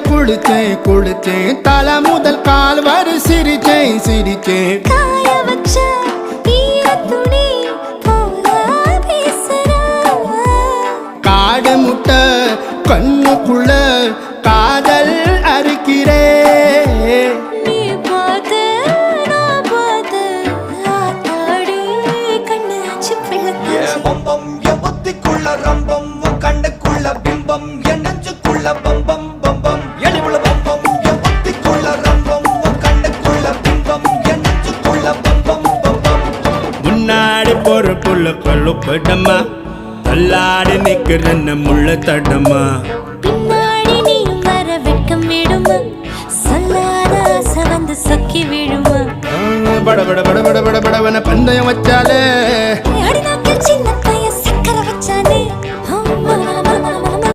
குளிச்சேன் குளிச்சேன் தலை முதல் கால் வரை சிரிச்சேன் சிரிச்சேன் காய வச்ச ஈரத்துணி போல பேசுற காடு முட்டை கண்ணுக்குள்ள காதல் அறுக்கிறே நீ பார்த்து நான் பார்த்து ஆத்தாடி கண்ணு ஆச்சு பிள்ளை பம்பம் என் புத்திக்குள்ள ரம்பம் உன் கண்ணுக்குள்ள பிம்பம் என் நெஞ்சுக்குள்ள பம்பம் பம்பம் எளிவுள்ள பம்பம் என் புத்திக்குள்ள ரம்பம் உன் கண்ணுக்குள்ள பிம்பம் என் நெஞ்சுக்குள்ள பம்பம் பம்பம் முன்னாடி போற புள்ள கழுப்படமா தள்ளாடி நிக்கிறன்ன முள்ள தடமா பின்னாடி நீயும் வர வெட்கம் விடுமா சொல்லாத ஆசை வந்து சொக்கி விடுமா பட பட பட பட பட படவன பந்தயம் வச்சாலே அடி நாக்கில் சின்ன